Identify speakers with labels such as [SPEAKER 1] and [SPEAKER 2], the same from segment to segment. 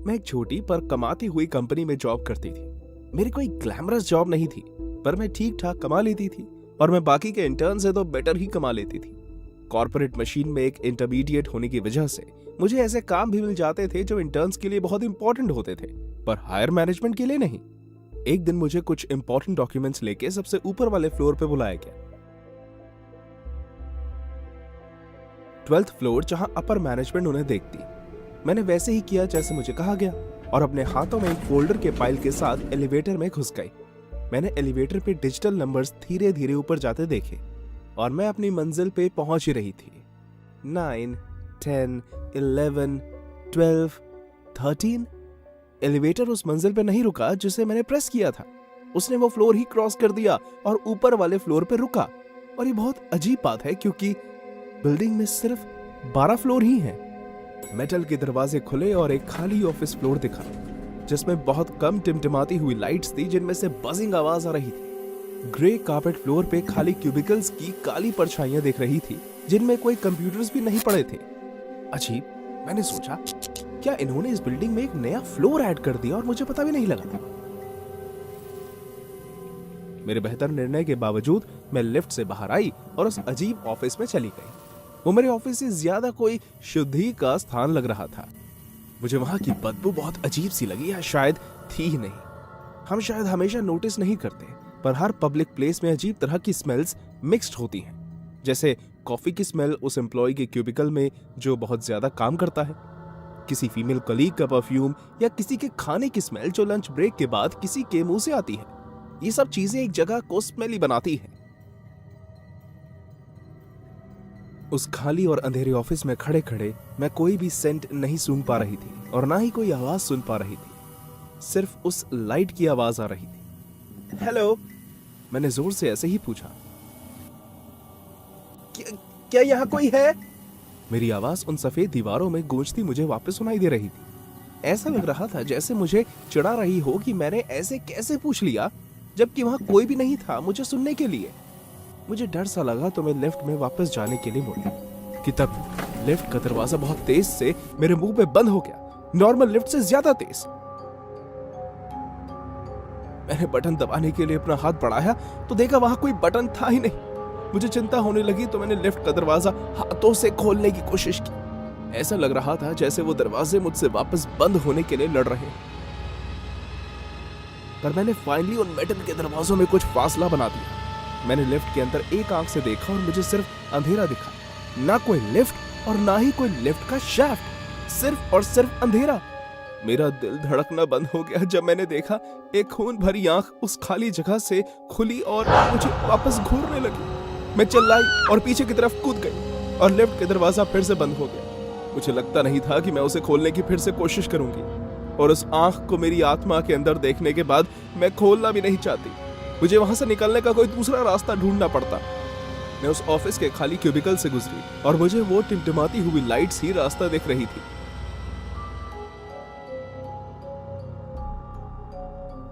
[SPEAKER 1] मैं एक छोटी पर कमाती हुई कंपनी में जॉब करती थी। मेरी कोई ग्लैमरस जॉब नहीं थी, पर मैं ठीक ठाक कमा लेती थी और मैं बाकी के इंटर्न से तो बेटर ही कमा लेती थी। कॉर्पोरेट मशीन में एक इंटरमीडिएट होने की वजह से मुझे ऐसे काम भी मिल जाते थे जो इंटर्न्स के लिए बहुत इंपॉर्टेंट होते थे, पर हायर मैनेजमेंट के लिए नहीं। एक दिन मुझे कुछ इंपॉर्टेंट डॉक्यूमेंट्स लेके सबसे ऊपर वाले फ्लोर पे बुलाया गया। 12th फ्लोर जहां अपर मैनेजमेंट उन्हें देखती। मैंने वैसे ही किया जैसे मुझे कहा गया और अपने हाथों में एक फोल्डर के फाइल के साथ एलिवेटर में घुस गई। मैंने एलिवेटर पे डिजिटल नंबर्स धीरे धीरे ऊपर जाते देखे और मैं अपनी मंजिल पे पहुंच ही रही थी। 9, 10, 11, 12, 13। एलिवेटर उस मंजिल पे नहीं रुका जिसे मैंने प्रेस किया था। उसने वो फ्लोर ही क्रॉस कर दिया और ऊपर वाले फ्लोर पे रुका। और ये बहुत अजीब बात है क्योंकि बिल्डिंग में सिर्फ 12 फ्लोर ही हैं। मेटल के दरवाजे खुले और एक खाली ऑफिस फ्लोर दिखा जिसमें बहुत कम टिमटिमाती हुई लाइट्स थी जिनमें से बजिंग आवाज आ रही थी। ग्रे कार्पेट फ्लोर पे खाली क्यूबिकल्स की काली परछाइयां दिख रही थी जिनमें कोई कंप्यूटर्स भी नहीं पड़े थे। अजीब, मैंने सोचा क्या इन्होंने इस बिल्डिंग में एक नया फ्लोर ऐड कर दिया और मुझे पता भी नहीं लगा। मेरे बेहतर निर्णय के बावजूद मैं लिफ्ट से बाहर आई और उस अजीब ऑफिस में चली गई। वो मेरे ऑफिस से ज्यादा कोई शुद्धि का स्थान लग रहा था। मुझे वहां की बदबू बहुत अजीब सी लगी, या शायद थी ही नहीं। हम शायद हमेशा नोटिस नहीं करते, पर हर पब्लिक प्लेस में अजीब तरह की स्मेल्स मिक्स्ड होती हैं। जैसे कॉफी की स्मेल उस एम्प्लॉय के क्यूबिकल में जो बहुत ज्यादा काम करता है, किसी फीमेल कलीग का परफ्यूम, या किसी के खाने की स्मेल जो लंच ब्रेक के बाद किसी के मुंह से आती है। ये सब चीजें एक जगह को स्मेली बनाती हैं। उस खाली और अंधेरे ऑफिस में खड़े खड़े मैं कोई भी सेंट नहीं सूंघ पा रही थी और ना ही कोई आवाज सुन पा रही थी। सिर्फ उस लाइट की आवाज आ रही थी। हेलो, मैंने जोर से ऐसे ही पूछा। क्या यहाँ कोई है? मेरी आवाज उन सफेद दीवारों में गूंजती मुझे वापस सुनाई दे रही थी। ऐसा लग रहा था जैसे मुझे चिढ़ा रही हो कि मैंने ऐसे कैसे पूछ लिया जबकि वहां कोई भी नहीं था मुझे सुनने के लिए। मुझे डर सा लगा तो मैं लिफ्ट में वापस जाने के लिए मुड़ी कि तब लिफ्ट का दरवाजा बहुत तेज से मेरे मुंह पे बंद हो गया, नॉर्मल लिफ्ट से ज्यादा तेज। मैंने बटन दबाने के लिए अपना हाथ बढ़ाया तो देखा वहां कोई बटन था ही नहीं। मुझे चिंता होने लगी तो मैंने लिफ्ट का दरवाजा हाथों से खोलने की कोशिश की। ऐसा लग रहा था जैसे वो दरवाजे मुझसे वापस बंद होने के लिए लड़ रहे हैं। पर मैंने फाइनली उन मेटल के दरवाजों में कुछ फासला बना दिया। मैंने लिफ्ट के अंदर एक आंख से देखा और मुझे सिर्फ अंधेरा दिखा। ना कोई लिफ्ट और ना ही कोई लिफ्ट का शाफ्ट, सिर्फ और सिर्फ अंधेरा। मेरा दिल धड़कना बंद हो गया जब मैंने देखा एक खून भरी आंख उस खाली जगह से खुली और मुझे वापस घूरने लगी। मैं चिल्लाई और पीछे की तरफ कूद गई और लिफ्ट का दरवाजा फिर से बंद हो गया। मुझे लगता नहीं था कि मैं उसे खोलने की फिर से कोशिश करूंगी और उस आंख को मेरी आत्मा के अंदर देखने के बाद मैं खोलना भी नहीं चाहती। मुझे वहां से निकलने का कोई दूसरा रास्ता ढूंढना पड़ता। मैं उस ऑफिस के खाली क्यूबिकल से गुजरी और मुझे वो टिमटिमाती हुई लाइट्स ही रास्ता दिख रही थी।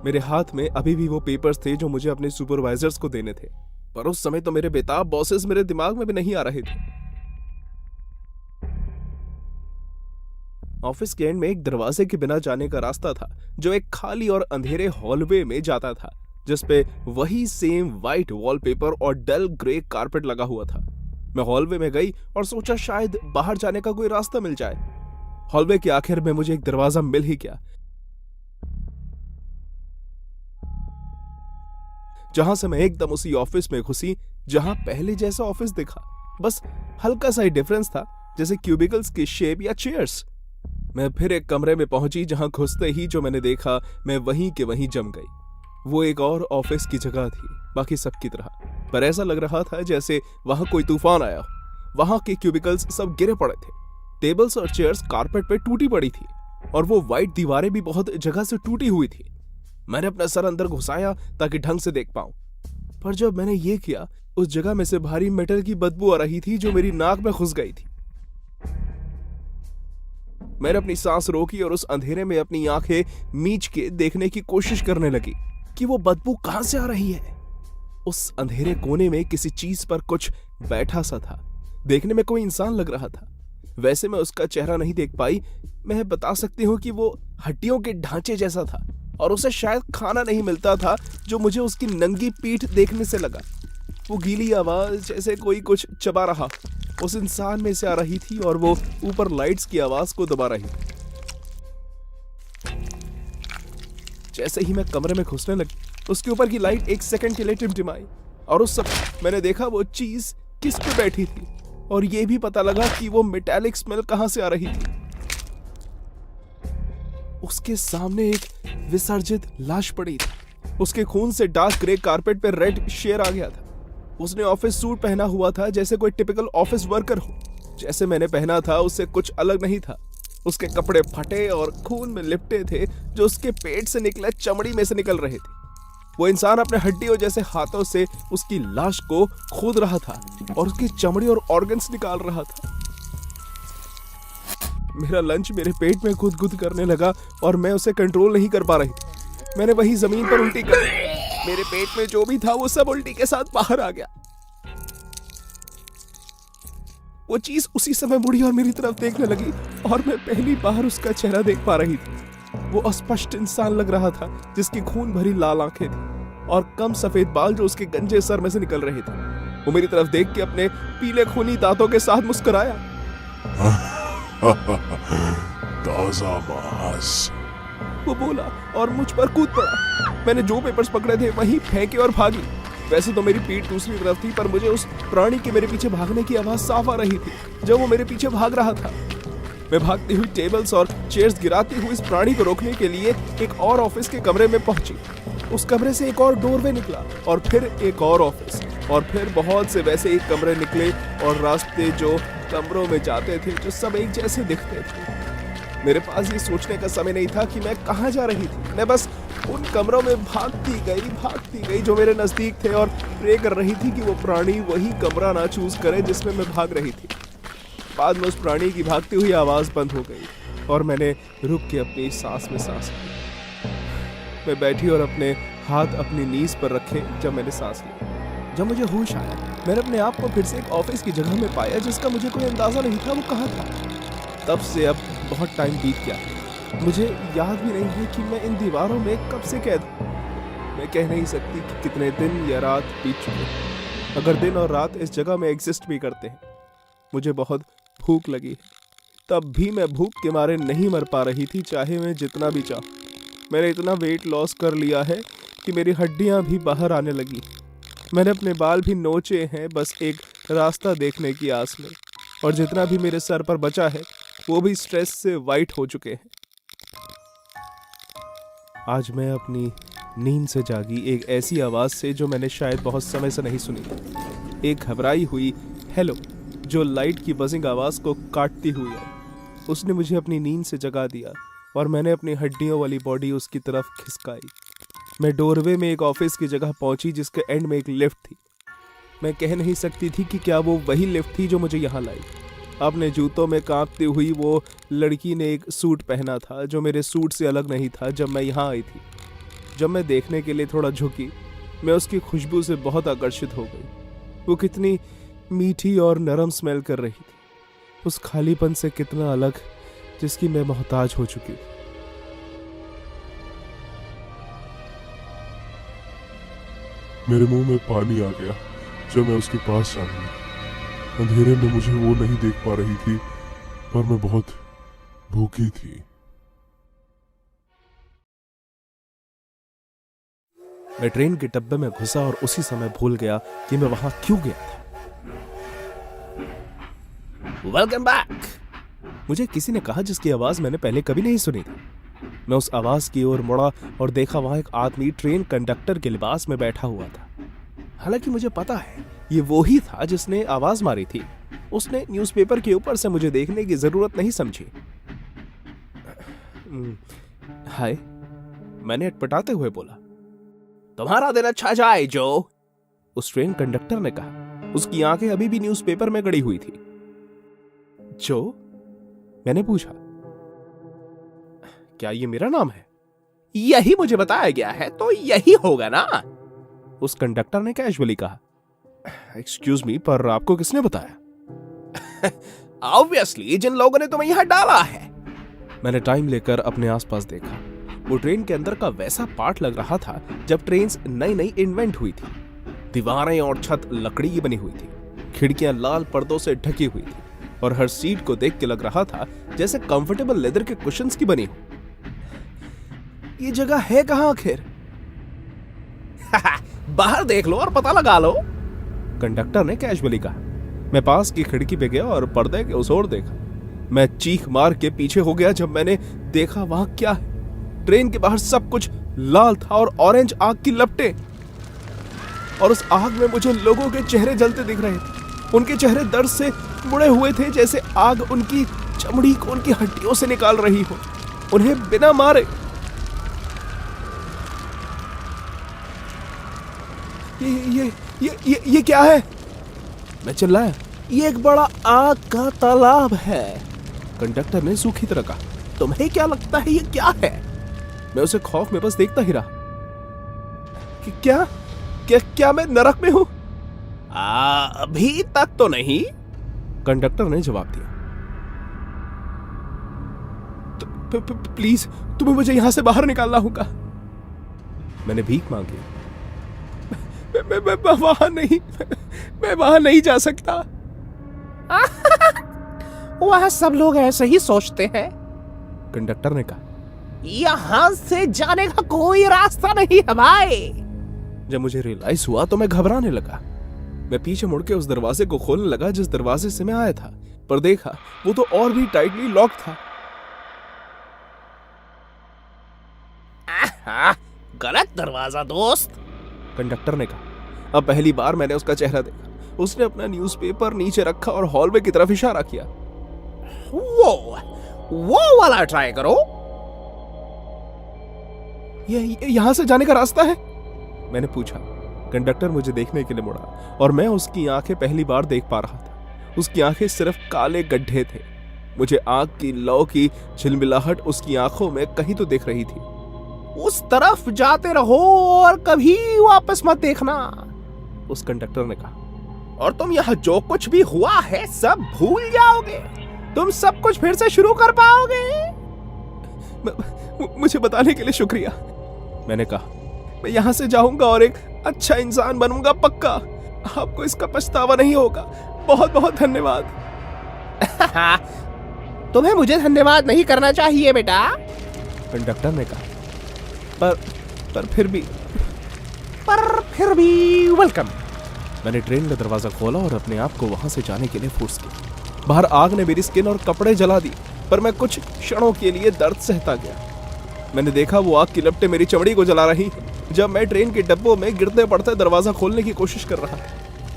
[SPEAKER 1] मेरे हाथ में अभी भी वो पेपर्स थे जो मुझे अपने सुपरवाइजर्स को देने थे, पर उस समय तो मेरे बेताब बॉसेस मेरे दिमाग में भी नहीं आ रहे थे। ऑफिस के एंड में एक दरवाजे के बिना जाने का रास्ता था जो एक खाली और अंधेरे हॉलवे में जाता था, जिसपे वही सेम व्हाइट वॉलपेपर और डल ग्रे कारपेट लगा हुआ था। मैं हॉलवे में गई और सोचा शायद बाहर जाने का कोई रास्ता मिल जाए। हॉलवे के आखिर में मुझे एक दरवाजा मिल ही गया जहां से मैं एकदम उसी ऑफिस में घुसी जहां पहले जैसा ऑफिस दिखा। बस हल्का सा ही डिफरेंस था, जैसे क्यूबिकल्स की शेप या चेयर्स। मैं फिर एक कमरे में पहुंची जहां घुसते ही जो मैंने देखा मैं वहीं के वहीं जम गई। वो एक और ऑफिस की जगह थी बाकी सबकी तरह, पर ऐसा लग रहा था जैसे वहां कोई तूफान आया हो। वहां के क्यूबिकल्स सब गिरे पड़े थे, टेबल्स और चेयर्स कारपेट पे टूटी पड़ी थी और वो व्हाइट दीवारें भी बहुत जगह से टूटी हुई थी। मैंने अपना सर अंदर घुसाया ताकि ढंग से देख पाऊं, पर जब मैंने ये किया उस जगह में से भारी मेटल की बदबू आ रही थी जो मेरी नाक में घुस गई थी। मैंने अपनी सांस रोकी और उस अंधेरे में अपनी आंखें मीच के देखने की कोशिश करने लगी कि वो बदबू कहां से आ रही है। उस अंधेरे कोने में किसी चीज पर कुछ बैठा सा था। देखने में कोई इंसान लग रहा था। वैसे मैं उसका चेहरा नहीं देख पाई, मैं बता सकती हूँ कि वो हड्डियों के ढांचे जैसा था और उसे शायद खाना नहीं मिलता था, जो मुझे उसकी नंगी पीठ देखने से लगा। वो गीली आवाज जैसे कोई कुछ चबा रहा उस इंसान में से आ रही थी और वो ऊपर लाइट्स की आवाज को दबा रही थी। जैसे ही मैं कमरे में घुसने लगी, उसके ऊपर की लाइट एक सेकंड के लिए टिमटिमाई और उस समय मैंने देखा वो चीज किस पे बैठी थी और ये भी पता लगा कि वो मेटालिक स्मेल कहां से आ रही थी। उसके सामने एक विसर्जित लाश पड़ी थी। उसके खून से डार्क ग्रे कारपेट पे रेड शेयर आ गया था। उसने ऑफिस सूट पहना हुआ था, जैसे कोई टिपिकल ऑफिस वर्कर हो। जैसे मैंने पहना था उससे कुछ अलग नहीं था। उसके कपड़े फटे और खून में लिपटे थे, जो उसके पेट से निकले चमड़ी में से निकल रहे थे। वो इंसान अपने हड्डियों जैसे हाथों से उसकी लाश को खोद रहा था और उसकी चमड़ी और ऑर्गन्स निकाल रहा था। मेरा लंच मेरे पेट में गुदगुद करने लगा और मैं उसे कंट्रोल नहीं कर पा रही। मैंने वही जमीन पर उल्टी कर दी। मेरे पेट में जो भी था वो सब उल्टी के साथ बाहर आ गया। वो चीज उसी समय मुड़ी और मेरी तरफ देखने लगी और मैं पहली बार उसका चेहरा देख पा रही थी। वो अस्पष्ट इंसान लग रहा था, जिसकी खून भरी लाल आंखें थी और कम सफेद बाल जो उसके गंजे सर में से निकल रहे थे। वो मेरी तरफ देख के अपने पीले खूनी दांतों के साथ मुस्कुराया।
[SPEAKER 2] ताजा मांस,
[SPEAKER 1] वो बोला और मुझ पर कूद पड़ा। मैंने जो पेपर्स पकड़े थे वहीं फेंके और भागी। वैसे तो मेरी पीठ दूसरी तरफ थी, पर मुझे उस प्राणी के मेरे पीछे भागने की आवाज साफ आ रही थी जब वो मेरे पीछे भाग रहा था। मैं भागती हुई टेबल्स और चेयर्स गिराती हुई इस प्राणी को रोकने के लिए एक और ऑफिस के कमरे में पहुंची। उस कमरे से एक और डोरवे निकला और फिर एक और ऑफिस और फिर बहुत से वैसे ही कमरे निकले और रास्ते जो कमरों में जाते थे, जो सब एक जैसे दिखते थे। मेरे पास ये सोचने का समय नहीं था कि मैं कहाँ जा रही थी। मैं बस उन कमरों में भागती गई जो मेरे नजदीक थे और प्रे कर रही थी कि वो प्राणी वही कमरा ना चूज करे जिसमें मैं भाग रही थी। बाद में उस प्राणी की भागती हुई आवाज बंद हो गई और मैंने रुक के अपनी सांस में सांस ली। मैं बैठी और अपने हाथ अपनी नीज पर रखे जब मैंने सांस ली। जब मुझे होश आया, मैंने अपने आप को फिर से एक ऑफिस की जगह में पाया जिसका मुझे कोई अंदाजा नहीं था वो कहाँ था। तब से अब बहुत टाइम बीत गया। मुझे याद भी नहीं है कि मैं इन दीवारों में कब से कैद हूँ। मैं कह नहीं सकती कि कितने दिन या रात बीत चुके, अगर दिन और रात इस जगह में एग्जिस्ट भी करते हैं। मुझे बहुत भूख लगी है, तब भी मैं भूख के मारे नहीं मर पा रही थी, चाहे मैं जितना भी चाहूँ। मैंने इतना वेट लॉस कर लिया है कि मेरी हड्डियाँ भी बाहर आने लगी। मैंने अपने बाल भी नोचे हैं बस एक रास्ता देखने की आस में, और जितना भी मेरे सर पर बचा है वो भी स्ट्रेस से वाइट हो चुके हैं। आज मैं अपनी नींद से जागी एक ऐसी आवाज से जो मैंने शायद बहुत समय से नहीं सुनी। एक घबराई हुई हेलो जो लाइट की बजिंग आवाज को काटती हुई आई। उसने मुझे अपनी नींद से जगा दिया और मैंने अपनी हड्डियों वाली बॉडी उसकी तरफ खिसकाई। मैं डोरवे में एक ऑफिस की जगह पहुंची जिसके एंड में एक लिफ्ट थी। मैं कह नहीं सकती थी कि क्या वो वही लिफ्ट थी जो मुझे यहाँ लाई। अपने जूतों में कांपती हुई वो लड़की ने एक सूट पहना था जो मेरे सूट से अलग नहीं था जब मैं यहाँ आई थी। जब मैं देखने के लिए थोड़ा झुकी, मैं उसकी खुशबू से बहुत आकर्षित हो गई। वो कितनी मीठी और नरम स्मेल कर रही थी, उस खालीपन से कितना अलग जिसकी मैं मोहताज हो चुकी थी।
[SPEAKER 2] मेरे मुंह में पानी आ गया जब मैं उसके पास आ गई। अंधेरे में मुझे वो नहीं देख पा रही थी, पर मैं बहुत भूखी थी।
[SPEAKER 1] मैं ट्रेन के डब्बे में घुसा और उसी समय भूल गया कि मैं वहां क्यों गया था। वेलकम बैक, मुझे किसी ने कहा जिसकी आवाज मैंने पहले कभी नहीं सुनी थी। मैं उस आवाज की ओर मुड़ा और देखा वहां एक आदमी ट्रेन कंडक्टर के लिबास में बैठा हुआ था। हालांकि मुझे पता है ये वो ही था जिसने आवाज मारी थी। उसने न्यूज़पेपर के ऊपर से मुझे देखने की जरूरत नहीं समझी। हाय, मैंने अटपटाते हुए बोला। तुम्हारा दिन अच्छा जाए जो, उस ट्रेन कंडक्टर ने कहा। उसकी आंखें अभी भी न्यूज़पेपर में गड़ी हुई थी। जो, मैंने पूछा, क्या ये मेरा नाम है? यही मुझे बताया गया है तो यही होगा ना, उस कंडक्टर ने कैजुअली कहा। एक्सक्यूज मी, पर आपको किसने बताया? ऑब्वियसली जिन लोगों ने तुम्हें यहां डाला है। मैंने टाइम लेकर अपने आसपास देखा। वो ट्रेन के अंदर का वैसा पार्ट लग रहा था जब ट्रेन नई नई इन्वेंट हुई थी। दीवारें और छत लकड़ी की बनी हुई थी, खिड़कियां लाल पर्दों से ढकी हुई थी और हर सीट को देख के लग रहा था जैसे कंफर्टेबल लेदर के कुशन्स की बनी हो। ये जगह है कहां आखिर? बाहर देख लो और पता लगा लो, कंडक्टर ने कैजुअली कहा। मैं पास की खिड़की पे गया और पर्दे के उस ओर देखा। मैं चीख मार के पीछे हो गया जब मैंने देखा वहां क्या है। ट्रेन के बाहर सब कुछ लाल था और ऑरेंज आग की लपटें, और उस आग में मुझे लोगों के चेहरे जलते दिख रहे थे। उनके चेहरे दर्द से मुड़े हुए थे, जैसे आग उनकी चमड़ी को उनकी हड्डियों से निकाल रही हो, उन्हें बिना मारे। ये क्या है? मैं चिल्लाया। ये एक बड़ा आग का तालाब है, कंडक्टर ने सूखी तरह कहा। तुम्हें क्या लगता है ये क्या है? मैं उसे खौफ में बस देखता ही रहा। क्या मैं नरक में हूं? अभी तक तो नहीं, कंडक्टर ने जवाब दिया। प्लीज तुम्हें मुझे यहां से बाहर निकालना होगा। मैंने भीख मांगी। मैं वहां नहीं जा सकता।
[SPEAKER 3] वह सब लोग ऐसे ही सोचते हैं,
[SPEAKER 1] कंडक्टर ने कहा।
[SPEAKER 3] यहां से जाने का कोई रास्ता नहीं है भाई।
[SPEAKER 1] जब मुझे रियलाइज हुआ तो मैं घबराने लगा। मैं पीछे मुड़ के उस दरवाजे को खोलने लगा जिस दरवाजे से मैं आया था, पर देखा वो तो और भी टाइटली लॉक था।
[SPEAKER 3] गलत दरवाजा दोस्त,
[SPEAKER 1] कंडक्टर ने कहा। अब पहली बार मैंने उसका चेहरा देखा। उसने अपना न्यूज़पेपर नीचे रखा और हॉलवे की तरफ इशारा किया।
[SPEAKER 3] वो वाला ट्राई करो।
[SPEAKER 1] ये यहां से जाने का रास्ता है? मैंने पूछा। कंडक्टर मुझे देखने के लिए मुड़ा और मैं उसकी आंखें पहली बार देख पा रहा था। उसकी आंखें सिर्फ काले गड्ढे थे। मुझे आग की लौ की झिलमिलाहट उसकी आंखों में कहीं तो दिख रही थी।
[SPEAKER 3] उस तरफ जाते रहो और कभी वापस मत देखना,
[SPEAKER 1] उस कंडक्टर ने कहा।
[SPEAKER 3] और तुम यहां जो कुछ भी हुआ है सब भूल जाओगे। तुम सब कुछ फिर से शुरू कर पाओगे।
[SPEAKER 1] मुझे बताने के लिए शुक्रिया, मैंने कहा। मैं यहां से जाऊंगा और एक अच्छा इंसान बनूंगा, पक्का। आपको इसका पछतावा नहीं होगा। बहुत बहुत धन्यवाद।
[SPEAKER 3] तुम्हें मुझे धन्यवाद नहीं करना चाहिए बेटा,
[SPEAKER 1] कंडक्टर ने कहा। पर फिर भी
[SPEAKER 3] वेलकम।
[SPEAKER 1] मैंने ट्रेन का दरवाजा खोला और अपने आप को वहां से जाने के लिए फोर्स किया। बाहर आग ने मेरी स्किन और कपड़े जला दी, पर मैं कुछ क्षणों के लिए दर्द सहता गया। मैंने देखा वो आग की लपटें मेरी चमड़ी को जला रही जब मैं ट्रेन के डब्बों में गिरते पड़ते दरवाजा खोलने की कोशिश कर रहा था।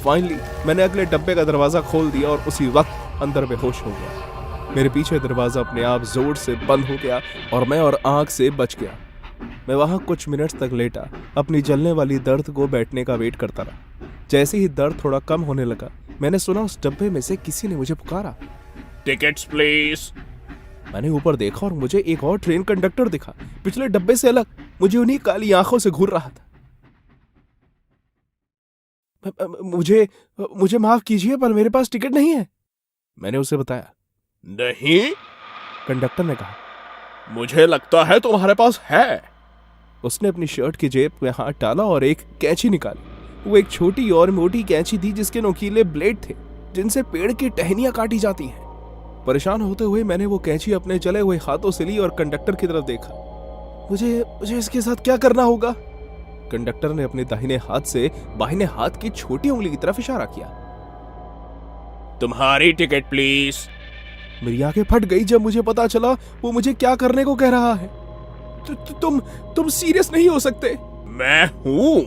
[SPEAKER 1] फाइनली मैंने अगले डब्बे का दरवाजा खोल दिया और उसी वक्त अंदर बेहोश हो गया। मेरे पीछे दरवाजा अपने आप जोर से बंद हो गया और मैं और आग से बच गया। मैं वहां कुछ मिनट तक लेटा, अपनी जलने वाली दर्द को बैठने का वेट करता रहा। जैसे ही दर्द थोड़ा कम होने लगा, मैंने सुना उस डब्बे में से किसी ने मुझे पुकारा।
[SPEAKER 3] Tickets please.
[SPEAKER 1] मैंने ऊपर देखा और मुझे एक और ट्रेन कंडक्टर दिखा, पिछले डब्बे से अलग। मुझे उन्हीं काली आंखों से घूर रहा था। मुझे माफ कीजिए, पर मेरे पास टिकट नहीं है, मैंने उसे बताया।
[SPEAKER 3] नहीं,
[SPEAKER 1] कंडक्टर ने कहा।
[SPEAKER 3] मुझे लगता है तुम्हारे पास है।
[SPEAKER 1] उसने अपनी शर्ट की जेब में हाथ डाला और एक कैंची निकाली। वो एक छोटी और मोटी कैंची थी जिसके नुकीले ब्लेड थे, जिनसे पेड़ की टहनियां काटी जाती हैं। परेशान होते हुए मैंने वो कैंची अपने जले हुए हाथों से ली और कंडक्टर की तरफ देखा। मुझे इसके साथ क्या करना होगा? कंडक्टर ने अपने दाहिने हाथ से बाहिने हाथ की छोटी उंगली की तरफ इशारा किया।
[SPEAKER 3] तुम्हारी टिकट प्लीज।
[SPEAKER 1] मेरी आंखें फट गई जब मुझे पता चला वो मुझे क्या करने को कह रहा है। तुम सीरियस नहीं हो सकते।
[SPEAKER 3] मैं हूं,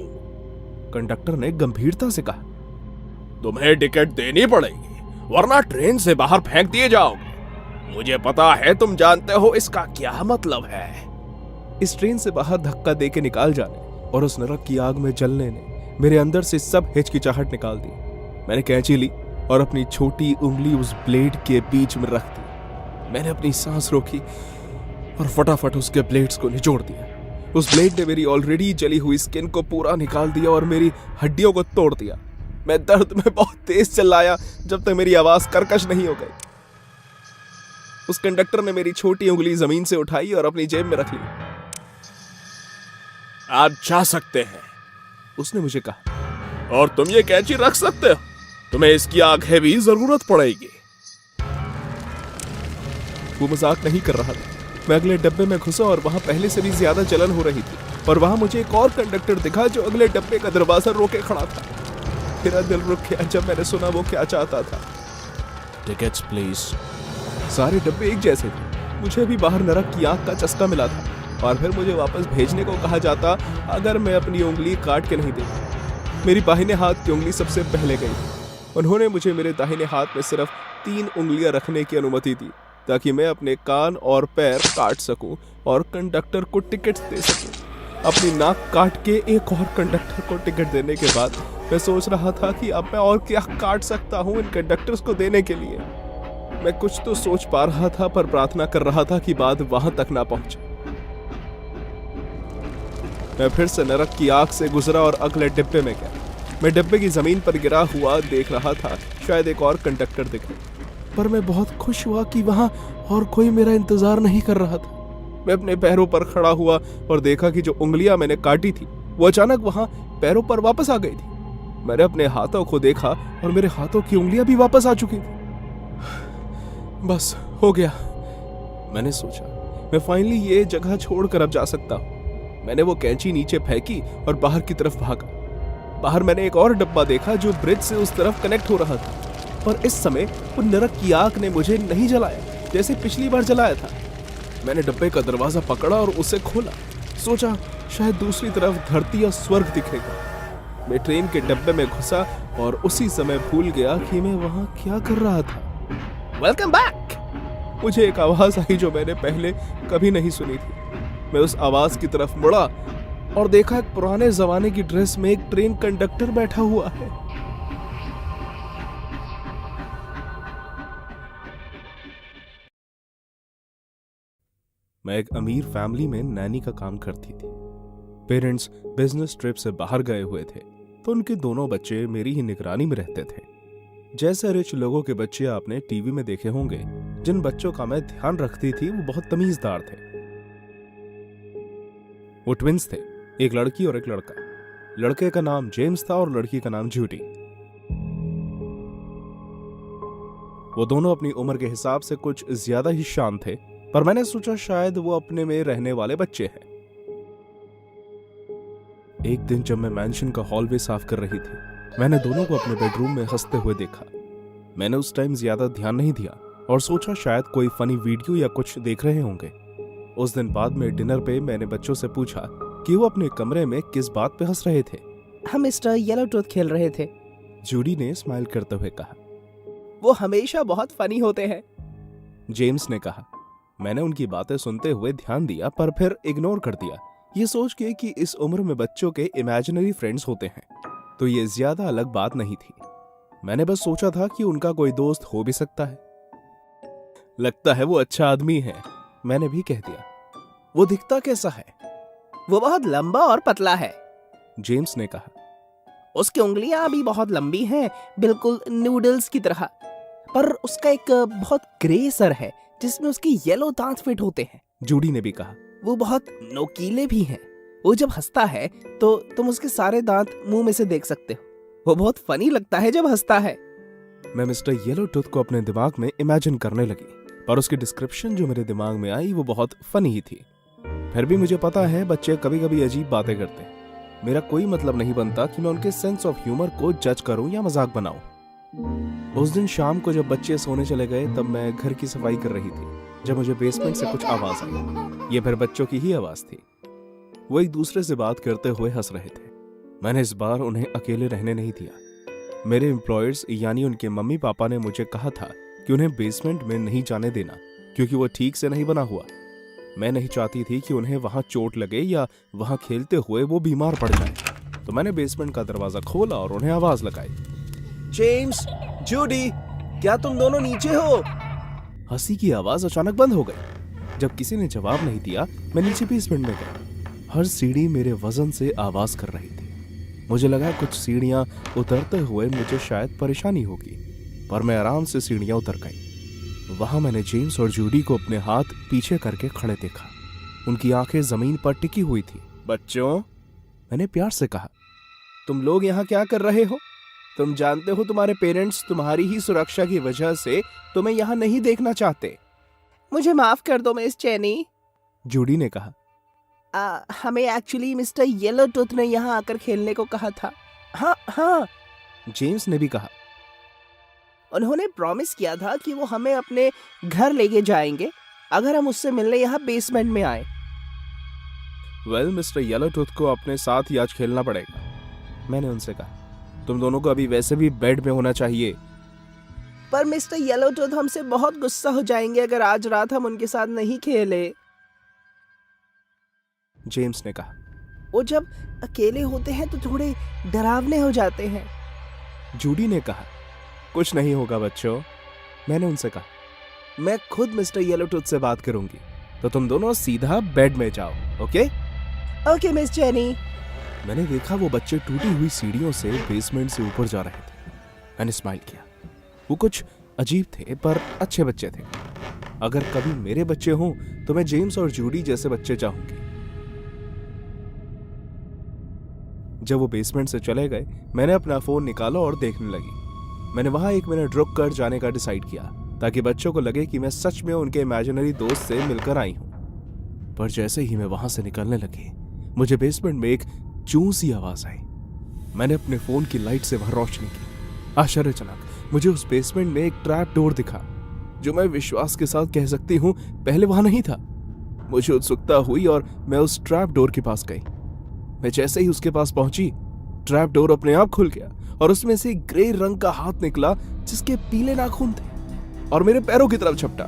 [SPEAKER 1] कंडक्टर ने गंभीरता से कहा।
[SPEAKER 3] तुम्हें टिकट देनी पड़ेगी, वरना ट्रेन से बाहर फेंक दिए जाओगे। मुझे पता है तुम जानते हो इसका क्या मतलब है।
[SPEAKER 1] इस ट्रेन से बाहर धक्का देके निकाल जाने और उस नरक की आग में जलने ने मेरे अंदर से सब हिचकिचाहट निकाल दी। मैंने कैंची ली और अपनी छोटी उंगली उस ब्लेड के बीच में रख दी। मैंने अपनी सांस रोकी और फटाफट उसके ब्लेड्स को निचोड़ दिया। उस ब्लेड ने मेरी ऑलरेडी जली हुई स्किन को पूरा निकाल दिया और मेरी हड्डियों को तोड़ दिया। मैं दर्द में बहुत तेज चिल्लाया जब तक मेरी आवाज कर्कश नहीं हो गई। उस कंडक्टर ने मेरी छोटी उंगली जमीन से उठाई और अपनी जेब में रख ली।
[SPEAKER 3] आप जा सकते हैं,
[SPEAKER 1] उसने मुझे कहा।
[SPEAKER 3] और तुम ये कैंची रख सकते हो, तुम्हें इसकी आगे भी जरूरत पड़ेगी।
[SPEAKER 1] वो मजाक नहीं कर रहा था। मैं अगले डब्बे में घुसा और वहां पहले से भी ज्यादा जलन हो रही थी। और वहां मुझे एक और कंडक्टर दिखा जो अगले डब्बे का दरवाजा रोके खड़ा था। मेरा दिल रुक गया जब मैंने सुना वो क्या चाहता था।
[SPEAKER 3] Tickets please.
[SPEAKER 1] सारे डब्बे एक जैसे थे। मुझे भी बाहर नरक की आंख का चस्का मिला था और फिर मुझे वापस भेजने को कहा जाता अगर मैं अपनी उंगली काट के नहीं देता। मेरी बाहिने हाथ की उंगली सबसे पहले गई। उन्होंने मुझे मेरे दाहिने हाथ में सिर्फ 3 उंगलियां रखने की अनुमति दी ताकि मैं अपने कान और पैर काट सकूं और कंडक्टर को टिकट दे सकूं। अपनी नाक काट के एक और कंडक्टर को टिकट देने के बाद मैं सोच रहा था कि अब मैं और क्या काट सकता हूं इन कंडक्टर्स को देने के लिए। मैं कुछ तो सोच पा रहा था पर प्रार्थना कर रहा था कि बात वहां तक ना पहुंचे। मैं फिर से नरक की आग से गुजरा और अगले डिब्बे में गया। मैं डिब्बे की जमीन पर गिरा हुआ देख रहा था, शायद एक और कंडक्टर दिखे, पर मैं बहुत खुश हुआ कि वहां और कोई मेरा इंतजार नहीं कर रहा था। मैं अपने पैरों पर खड़ा हुआ और देखा कि जो उंगलियां मैंने काटी थी वो अचानक वहां पैरों पर वापस आ गई थी। मैंने अपने हाथों को देखा और मेरे हाथों की उंगलियां भी वापस आ चुकी थी। बस हो गया, मैंने सोचा। मैं फाइनली ये जगह छोड़कर अब जा सकता हूं। मैंने वो कैंची नीचे फेंकी और बाहर की तरफ भागा। बाहर मैंने एक और डब्बा देखा जो ब्रिज से उस तरफ कनेक्ट हो रहा था और इस समय वो नरक की आग ने मुझे नहीं जलाया जैसे पिछली बार जलाया था। मैंने डब्बे का दरवाजा पकड़ा और उसे खोला। सोचा शायद दूसरी तरफ धरती या स्वर्ग दिखेगा। मैं ट्रेन के डब्बे में घुसा और उसी समय भूल गया कि मैं वहां क्या कर रहा था। Welcome back! मुझे एक आवाज आई जो मैंने पहले कभी नहीं सुनी थी। मैं उस आवाज की तरफ मुड़ा और देखा एक पुराने जमाने की ड्रेस में एक ट्रेन कंडक्टर बैठा हुआ है। मैं एक अमीर फैमिली में नैनी का काम करती थी। पेरेंट्स बिजनेस ट्रिप से बाहर गए हुए थे तो उनके दोनों बच्चे मेरी ही निगरानी में रहते थे। जैसे रिच लोगों के बच्चे आपने टीवी में देखे होंगे, जिन बच्चों का मैं ध्यान रखती थी वो बहुत तमीजदार थे। वो ट्विंस थे, एक लड़की और एक लड़का। लड़के का नाम जेम्स था और लड़की का नाम जूडी। वो दोनों अपनी उम्र के हिसाब से कुछ ज्यादा ही शांत थे, पर मैंने सोचा शायद वो अपने में रहने वाले बच्चे हैं। एक दिन जब मैं मैंशन का हॉलवे साफ कर रही थी, मैंने दोनों को अपने बेडरूम में हंसते हुए देखा। मैंने उस टाइम ज्यादा ध्यान नहीं दिया और सोचा शायद कोई फनी वीडियो या कुछ देख रहे होंगे। उस दिन बाद में डिनर पे मैंने बच्चों से पूछा कि वो अपने कमरे में किस बात पे हंस रहे थे।
[SPEAKER 4] हम मिस्टर येलो टूथ खेल रहे थे,
[SPEAKER 1] जूडी ने स्माइल करते हुए कहा।
[SPEAKER 4] वो हमेशा बहुत फनी होते हैं,
[SPEAKER 1] जेम्स ने कहा। मैंने उनकी बातें सुनते हुए ध्यान दिया पर फिर इग्नोर कर दिया, ये सोच के कि इस उम्र में बच्चों के इमेजिनरी फ्रेंड्स होते हैं तो ये ज्यादा अलग बात नहीं थी। मैंने बस सोचा था कि उनका कोई दोस्त हो भी सकता है। लगता है वो अच्छा आदमी है, मैंने भी कह दिया। वो दिखता कैसा है?
[SPEAKER 4] वो बहुत लंबा और पतला है,
[SPEAKER 1] जेम्स ने कहा।
[SPEAKER 4] उसकी उंगलियां भी बहुत लंबी हैं, बिल्कुल नूडल्स की तरह, पर उसका एक बहुत ग्रे सर है जिसमें उसके येलो दांत फिट होते हैं,
[SPEAKER 1] जूडी ने भी कहा।
[SPEAKER 4] वो बहुत नोकीले भी हैं। वो जब हंसता है तो तुम उसके सारे दांत मुंह में से देख सकते हो। वो बहुत फनी लगता है जब हंसता है।
[SPEAKER 1] मैं मिस्टर येलो टूथ को अपने दिमाग में इमेजिन करने लगी, पर उसकी डिस्क्रिप्शन जो मेरे दिमाग में आई वो बहुत फनी ही थी। फिर भी मुझे पता है बच्चे कभी कभी अजीब बातें करते हैं। मेरा कोई मतलब नहीं बनता कि मैं उनके सेंस ऑफ ह्यूमर को जज करूं या मजाक बनाऊं। उस दिन शाम को जब बच्चे सोने चले गए तब मैं घर की सफाई कर रही थी जब मुझे बेसमेंट से कुछ आवाज आई। ये फिर बच्चों की ही आवाज थी। वो एक दूसरे से बात करते हुए हंस रहे थे। मैंने इस बार उन्हें अकेले रहने नहीं दिया। मेरे एम्प्लॉयर्स यानी उनके मम्मी पापा ने मुझे कहा था कि उन्हें बेसमेंट में नहीं जाने देना क्योंकि वो ठीक से नहीं बना हुआ। मैं नहीं चाहती थी कि उन्हें वहां चोट लगे या वहां खेलते हुए वो बीमार पड़ जाए, तो मैंने बेसमेंट का दरवाजा खोला और उन्हें आवाज लगाई।
[SPEAKER 4] जेम्स, जूडी, क्या तुम दोनों नीचे हो?
[SPEAKER 1] हंसी की आवाज अचानक बंद हो गई। जब किसी ने जवाब नहीं दिया मैं नीचे बेसमेंट में गया। हर सीढ़ी मेरे वजन से आवाज कर रही थी। मुझे लगा कुछ सीढ़ियां उतरते हुए मुझे शायद परेशानी होगी, पर मैं आराम से सीढ़ियां उतर गई। वहां मैंने जेम्स और जूडी को अपने हाथ पीछे करके खड़े देखा। उनकी आंखें जमीन पर टिकी हुई थी। बच्चों, मैंने प्यार से कहा, तुम लोग यहाँ क्या कर रहे हो? तुम जानते हो तुम्हारे पेरेंट्स तुम्हारी ही सुरक्षा की वजह से तुम्हें यहाँ नहीं देखना चाहते।
[SPEAKER 4] मुझे माफ कर दो मिस चेनी।
[SPEAKER 1] जूडी ने कहा।
[SPEAKER 4] हमें एक्चुअली मिस्टर येलो टूथ ने यहाँ आकर खेलने को कहा था। हाँ हाँ,
[SPEAKER 1] जेम्स ने भी कहा।
[SPEAKER 4] उन्होंने प्रॉमिस किया था कि वो हमें अपने घर लेके जाएंगे अगर हम उससे मिलने यहाँ बेसमेंट में आए।
[SPEAKER 1] वेल, मिस्टर येलो टूथ को अपने साथ ही आज खेलना पड़ेगा। मैंने उनसे कहा, तुम दोनों को अभी वैसे भी बेड में होना चाहिए।
[SPEAKER 4] पर मिस्टर येलो टूथ हमसे बहुत गुस्सा हो जाएंगे अगर आज रात हम उनके साथ नहीं खेले।
[SPEAKER 1] जेम्स ने कहा।
[SPEAKER 4] वो जब अकेले होते हैं तो थोड़े डरावने हो जाते हैं।
[SPEAKER 1] जूडी ने कहा। कुछ नहीं होगा बच्चों। मैंने उनसे कहा, मैं खुद मिस्टर येलो टूथ से बात करूंगी, तो तुम दोनों सीधा बेड में जाओ। Okay
[SPEAKER 4] okay miss jenny.
[SPEAKER 1] मैंने देखा वो बच्चे टूटी हुई सीढ़ियों से बेसमेंट से ऊपर जा रहे थे। मैंने स्माइल किया। वो कुछ अजीब थे पर अच्छे बच्चे थे। अगर कभी मेरे बच्चे हों तो मैं जेम्स और जूडी जैसे बच्चे चाहूंगी। जब वो बेसमेंट से चले गए, मैंने अपना फोन निकाला और देखने लगी। मैंने वहां 1 मिनट रुक कर जाने का डिसाइड किया ताकि बच्चों को लगे कि मैं सच में उनके इमेजिनरी दोस्त से मिलकर आई हूं। पर जैसे ही मैं वहां से निकलने लगी, मुझे बेसमेंट में एक चूं सी आवाज आई। मैंने अपने फोन की लाइट से वहां रोशनी की। आश्चर्यजनक मुझे उस बेसमेंट में एक ट्रैप डोर दिखा, जो मैं विश्वास के साथ कह सकती हूँ पहले वहां नहीं था। मुझे उत्सुकता हुई और मैं उस ट्रैप डोर के पास गई। मैं जैसे ही उसके पास पहुंची, ट्रैप डोर अपने आप खुल गया और उसमें से एक ग्रे रंग का हाथ निकला जिसके पीले नाखून थे और मेरे पैरों की तरफ झपटा।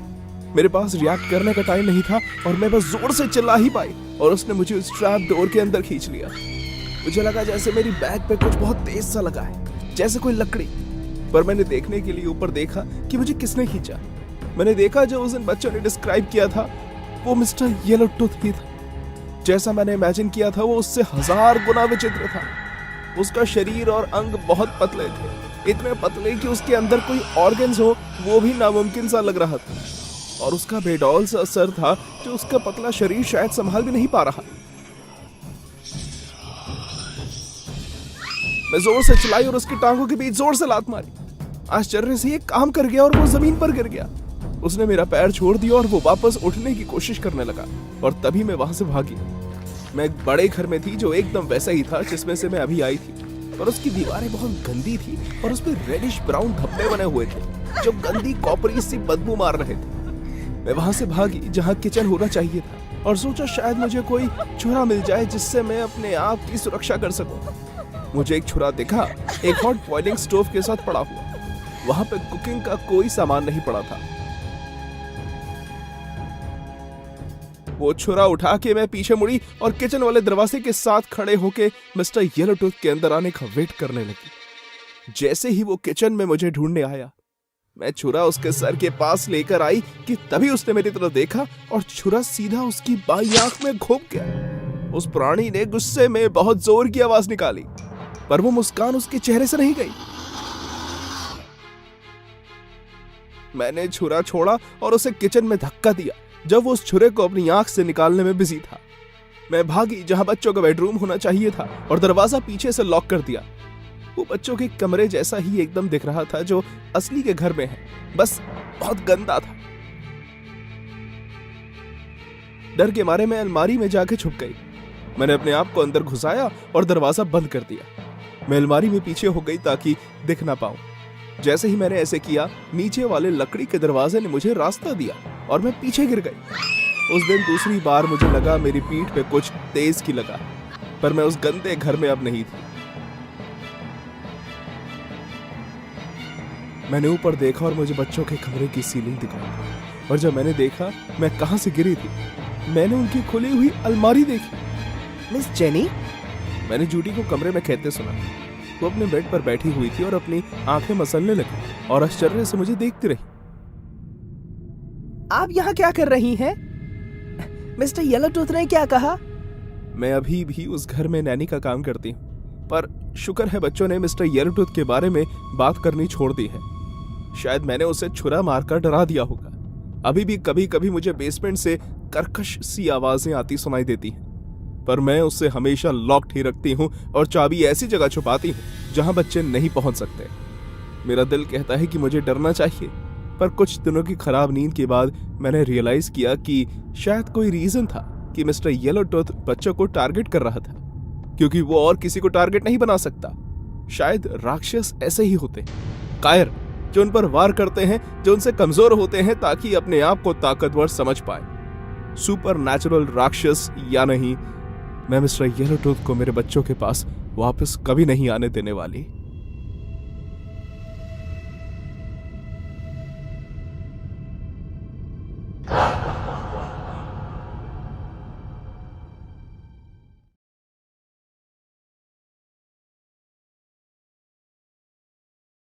[SPEAKER 1] मेरे पास रिएक्ट करने का टाइम नहीं था और मैं बस जोर से चिल्ला ही पाई और उसने मुझे उस ट्रैप डोर के अंदर खींच लिया। मुझे लगा जैसे मेरी बैक पे कुछ बहुत तेज सा लगा है, जैसे कोई लकड़ी। पर मैंने देखने के लिए ऊपर देखा कि मुझे किसने खींचा। मैंने देखा जो उस दिन बच्चों ने डिस्क्राइब किया था वो मिस्टर येलो टूथ ही था। जैसा मैंने इमेजिन किया था वो उससे 1000 गुना विचित्र था। उसका शरीर और अंग बहुत पतले थे, इतने पतले कि उसके अंदर कोई ऑर्गन्स हो वो भी नामुमकिन सा लग रहा था। और उसका बेडौल सा सर था जो उसका पतला शरीर शायद संभाल भी नहीं पा रहा। मैं जोर से चिल्लाई और उसकी टांगों के बीच जोर से लात मारी। आश्चर्य से ये काम कर गया और वो जमीन पर गिर गया। उसने मेरा पैर छोड़ दिया और वो वापस उठने की कोशिश करने लगा और तभी मैं वहां से भागी। मैं एक बड़े घर में थी जो एकदम वैसा ही था जिसमें से मैं अभी आई थी, पर उसकी दीवारें बहुत गंदी थी और उसमें रेडिश ब्राउन धब्बे बने हुए थे जो गंदी कॉपरी सी बदबू मार रहे थे। मैं वहां से भागी जहां किचन होना चाहिए था और सोचा शायद मुझे कोई छुरा मिल जाए जिससे मैं अपने आप की सुरक्षा कर सकूं। मुझे एक छुरा दिखा, एक हॉट बॉइलिंग स्टोव के साथ पड़ा हुआ। वहां पे कुकिंग का कोई सामान नहीं पड़ा था। वो छुरा उठा के मैं पीछे मुड़ी और किचन वाले दरवाजे के साथ खड़े होके मिस्टर येलो टूथ के अंदर आने का वेट करने लगी। जैसे ही वो किचन में मुझे ढूंढने आया, मैं छुरा उसके सर के पास लेकर आई कि तभी उसने मेरी तरफ देखा और छुरा सीधा उसकी बाईं आंख में घुप गया। उस प्राणी ने गुस्से में बहुत जोर की आवाज निकाली, पर वो मुस्कान उसके चेहरे से नहीं गई। मैंने छुरा छोड़ा और उसे किचन में धक्का दिया जब वो उस छुरे को अपनी आंख से निकालने में बिजी था। मैं भागी जहां बच्चों का बेडरूम होना चाहिए था और दरवाजा पीछे से लॉक कर दिया। वो बच्चों के कमरे जैसा ही एकदम दिख रहा था जो असली के घर में है, बस बहुत गंदा था। डर के मारे मैं अलमारी में जाके छुप गई। मैंने अपने आप को अंदर घुसाया और दरवाजा बंद कर दिया। मैं अलमारी में पीछे हो गई ताकि दिख ना पाऊं। जैसे ही मैंने ऐसे किया, नीचे वाले लकड़ी के दरवाजे ने मुझे रास्ता दिया और मैं पीछे गिर गई। उस दिन दूसरी बार मुझे लगा मेरी पीठ पे कुछ तेज की लगा, पर मैं उस गंदे घर में अब नहीं थी। मैंने ऊपर देखा और मुझे बच्चों के कमरे की सीलिंग दिखाई और जब मैंने देखा मैं कहां से गिरी थी, मैंने उनकी खुली हुई अलमारी देखी।
[SPEAKER 4] मिस जेनी,
[SPEAKER 1] मैंने जूडी को कमरे में कहते सुना। वो अपने बेड पर बैठी हुई थी और अपनी आंखें मसलने लगी और आश्चर्य से मुझे देखती रही।
[SPEAKER 4] आप यहाँ क्या कर रही हैं? मिस्टर येलो टूथ ने क्या कहा?
[SPEAKER 1] मैं अभी भी उस घर में नैनी का काम करती हूँ, पर शुक्र है बच्चों ने मिस्टर येलो टूथ के बारे में बात करनी छोड़ दी है। शायद मैंने उसे छुरा मारकर डरा दिया होगा। अभी भी कभी कभी मुझे बेसमेंट से कर्कश सी आवाजें आती सुनाई देती हैं, पर मैं उससे हमेशा लॉक्ड ही रखती हूँ और चाबी ऐसी जगह छुपाती हूँ जहां बच्चे नहीं पहुंच सकते। मेरा दिल कहता है कि मुझे डरना चाहिए, पर कुछ दिनों की खराब नींद के बाद मैंने रियलाइज किया कि शायद कोई रीजन था कि मिस्टर येलो टूथ बच्चों को टारगेट कर रहा था, क्योंकि वो और किसी को टारगेट नहीं बना सकता। शायद राक्षस ऐसे ही होते, कायर, जो उन पर वार करते हैं जो उनसे कमजोर होते हैं ताकि अपने आप को ताकतवर समझ पाए। सुपर नेचुरल राक्षस या नहीं, मैं मिस्टर येलो टूथ को मेरे बच्चों के पास वापस कभी नहीं आने देने वाली।